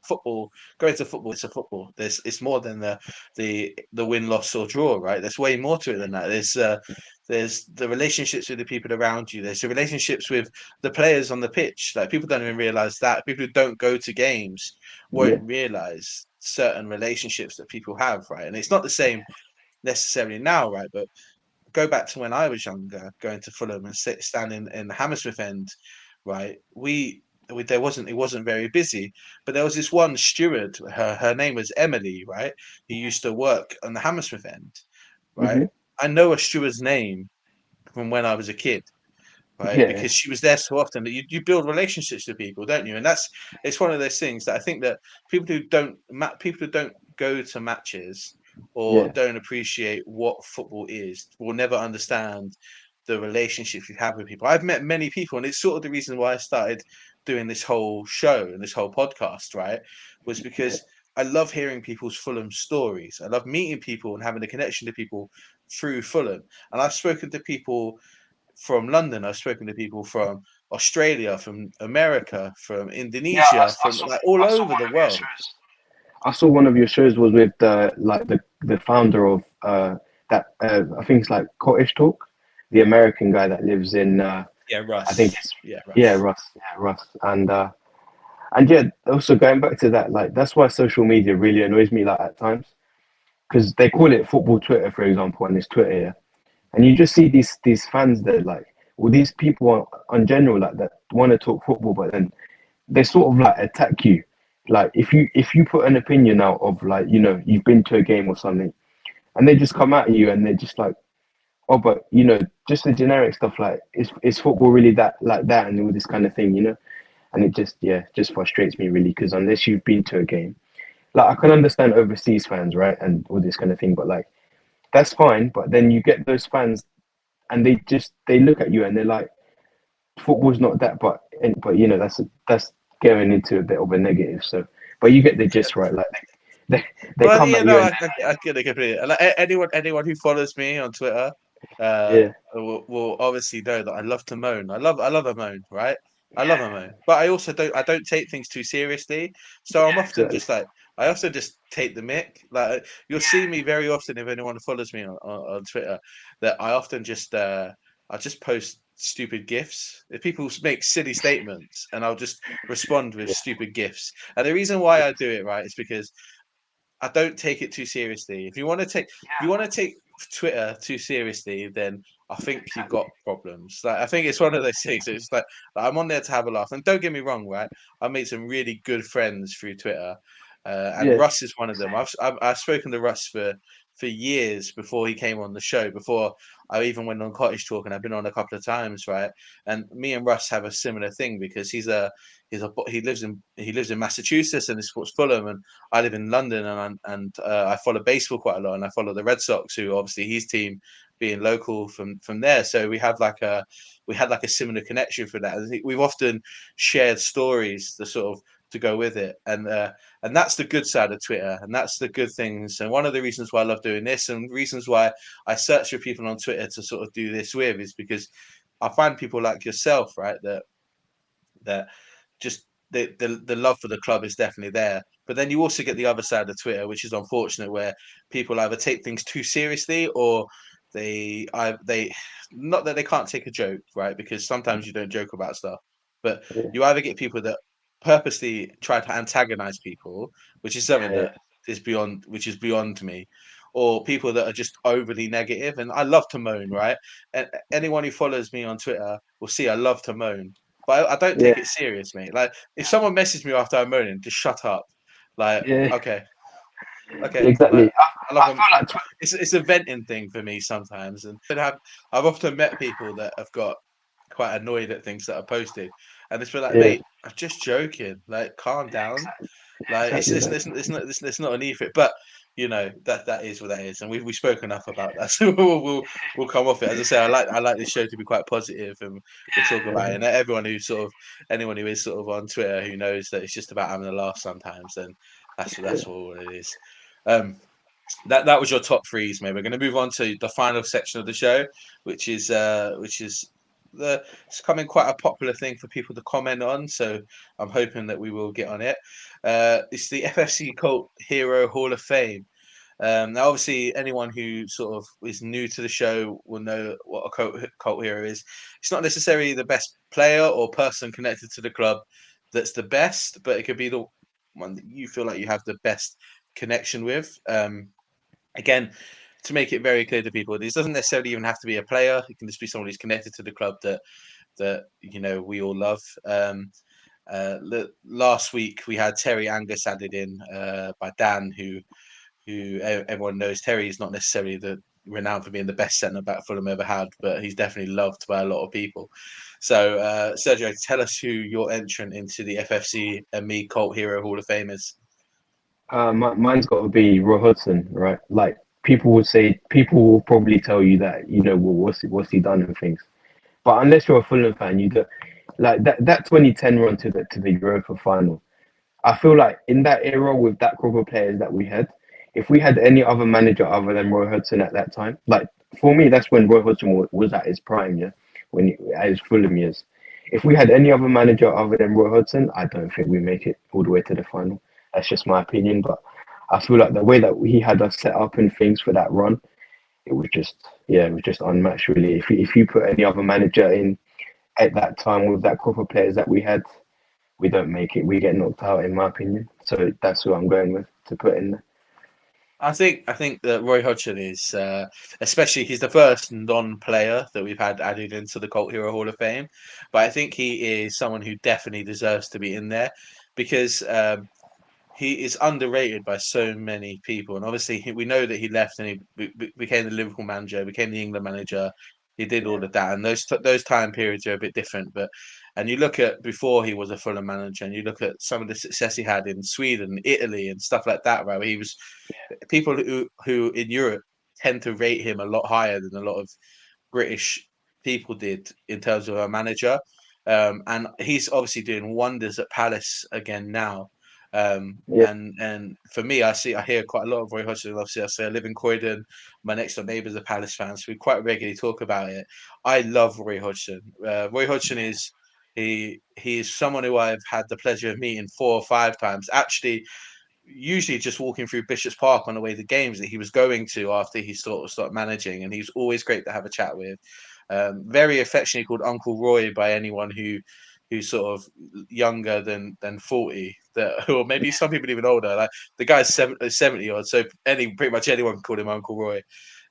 football, going to football, it's a football. It's more than the win, loss, or draw, right? There's way more to it than that. There's the relationships with the people around you. There's the relationships with the players on the pitch. Like people don't even realize that. People who don't go to games yeah, won't realize certain relationships that people have, right? And it's not the same necessarily now, right? But go back to when I was younger, going to Fulham and standing in the Hammersmith end, right? There wasn't it wasn't very busy, but there was this one steward. Her name was Emily, right? Who used to work on the Hammersmith end, right? hmm I know a steward's name from when I was a kid, right? yeah, Because she was there so often that you build relationships with people, don't you? And it's one of those things that I think that people who don't go to matches or yeah, don't appreciate what football is will never understand the relationships you have with people. I've met many people, and it's sort of the reason why I started doing this whole show and this whole podcast, right? Was yeah, because I love hearing people's Fulham stories. I love meeting people and having a connection to people through Fulham. And I've spoken to people from London. I've spoken to people from Australia, from America, from yeah. Indonesia, from like all I saw over one the of your world. shows. I saw one of your shows was with the founder of that I think it's like Cottage Talk, the American guy that lives in Yeah, I think Russ. it's Yeah, yeah Russ. Russ, yeah Russ, and yeah, also going back to that, like that's why social media really annoys me like at times because they call it football Twitter, for example, and it's Twitter, yeah, and you just see these fans that like, well, these people on general like that want to talk football, but then they sort of like attack you. Like if you put an opinion out of like you know you've been to a game or something, and they just come at you and they're just like, oh, but you know just the generic stuff like is football really that like that and all this kind of thing, you know, and it just yeah just frustrates me really because unless you've been to a game, like I can understand overseas fans, right, and all this kind of thing, but like that's fine. But then you get those fans, and they look at you and they're like, football's not that, but that's going into a bit of a negative. So, but you get the gist, right? Like they they Well, come yeah, at you no, and I get it completely. Like, anyone who follows me on Twitter, yeah, will obviously know that I love to moan. I love a moan, right? I love a moan, but I don't take things too seriously. So I'm often exactly, just like, I often just take the mick. Like you'll see me very often if anyone follows me on Twitter, that I just post stupid gifs. If people make silly statements, and I'll just respond with yeah, stupid gifs. And the reason why I do it, right, is because I don't take it too seriously. If you want to take Twitter too seriously, then I think you've exactly, got problems. Like I think it's one of those things. It's like I'm on there to have a laugh. And don't get me wrong, right? I made some really good friends through Twitter, and yeah, Russ is one of them. same, I've spoken to Russ for years before he came on the show. Before I even went on Cottage Talk, and I've been on a couple of times, right? And me and Russ have a similar thing because he lives in Massachusetts and he supports Fulham, and I live in London, and I follow baseball quite a lot, and I follow the Red Sox, who obviously his team being local from there. So we had like a similar connection for that. I think we've often shared stories to sort of to go with it, and that's the good side of Twitter, and that's the good things. And one of the reasons why I love doing this, and reasons why I search for people on Twitter to sort of do this with, is because I find people like yourself, right, that just the love for the club is definitely there. But then you also get the other side of Twitter, which is unfortunate, where people either take things too seriously or they not that they can't take a joke, right? Because sometimes you don't joke about stuff, but yeah, you either get people that purposely try to antagonize people, which is something yeah, that is beyond me, or people that are just overly negative. And I love to moan, right? And anyone who follows me on Twitter will see I love to moan, but I don't yeah, take it serious, mate. Like if someone messages me after I'm moaning, just shut up. Like yeah, okay, okay. Like exactly. I love I them. feel like It's a venting thing for me sometimes, and I've often met people that have got quite annoyed at things that are posted, and it's been like, yeah, mate, I'm just joking. Like calm down. exactly, Like exactly, like it's not a need for it, but you know that is what that is, and we spoke enough about that, so we'll come off it. As I say, I like this show to be quite positive, and we'll talk about it. And everyone who sort of anyone who is sort of on Twitter who knows that it's just about having a laugh sometimes, then yeah. that's all it is. Um, that was your top threes, mate. We're going to move on to the final section of the show, which is it's becoming quite a popular thing for people to comment on. So I'm hoping that we will get on it. It's the FFC Cult Hero Hall of Fame. Now, obviously, anyone who sort of is new to the show will know what a cult hero is. It's not necessarily the best player or person connected to the club that's the best, but it could be the one that you feel like you have the best connection with. Again, to make it very clear to people, this doesn't necessarily even have to be a player. It can just be someone who's connected to the club that you know we all love. Last week we had Terry Angus added in by Dan, who everyone knows. Terry is not necessarily the renowned for being the best centre back Fulham ever had, but he's definitely loved by a lot of people. So, Sergio, tell us who your entrant into the FFC&Me Cult Hero Hall of Fame is. Mine's got to be Roy Hodgson, right? Like people will probably tell you that well, what's he done and things. But unless you're a Fulham fan, you do like that 2010 run to the Europa final. I feel like in that era with that group of players that we had, if we had any other manager other than Roy Hodgson at that time, like for me, that's when Roy Hodgson was at his prime, yeah, at his Fulham years. If we had any other manager other than Roy Hodgson, I don't think we make it all the way to the final. That's just my opinion, but I feel like the way that he had us set up and things for that run, it was just it was just unmatched really. If you put any other manager in at that time with that group of players that we had, we don't make it. We get knocked out, in my opinion. So that's who I'm going with to put in there. I think that Roy Hodgson is, especially he's the first non-player that we've had added into the Cult Hero Hall of Fame, but I think he is someone who definitely deserves to be in there because he is underrated by so many people, and obviously we know that he left and he became the Liverpool manager, became the England manager. He did Yeah, all of that, and those time periods are a bit different. But and you look at before he was a Fulham manager, and you look at some of the success he had in Sweden, Italy, and stuff like that, right? Where he was people who in Europe tend to rate him a lot higher than a lot of British people did in terms of a manager. And he's obviously doing wonders at Palace again now. yeah, And for me, I hear quite a lot of Roy Hodgson. Obviously, I say I live in Croydon. My next door neighbour's a Palace fan, so we quite regularly talk about it. I love Roy Hodgson. Roy Hodgson is he is someone who I've had the pleasure of meeting 4 or 5 times. Actually, usually just walking through Bishop's Park on the way to games that he was going to after he sort of stopped managing, and he's always great to have a chat with. Very affectionately called Uncle Roy by anyone who's sort of younger than 40, that or maybe some people even older. Like the guy's 70 odd, so pretty much anyone can call him Uncle Roy.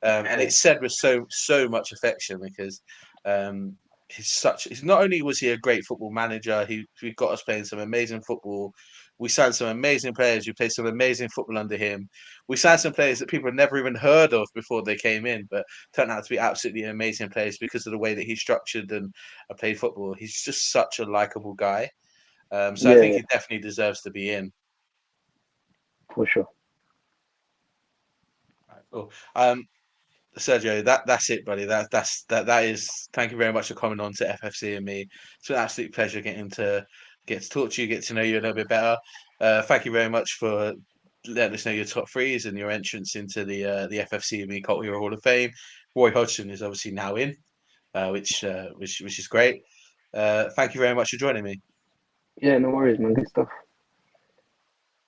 And yeah, it's said with so much affection because um, he's not only was he a great football manager, he got us playing some amazing football. We signed some amazing players who played some amazing football under him. We signed some players that people had never even heard of before they came in, but turned out to be absolutely amazing players because of the way that he structured and played football. He's just such a likable guy. So I yeah, think yeah, he definitely deserves to be in. for sure. Right, cool. Sergio, that's it, buddy. That is. Thank you very much for coming on to FFC&Me. It's an absolute pleasure get to talk to you, get to know you a little bit better. Thank you very much for letting us know your top threes and your entrance into the FFC&Me Cult Hero Hall of Fame. Roy Hodgson is obviously now in, which is great. Thank you very much for joining me. Yeah, no worries, man. Good stuff.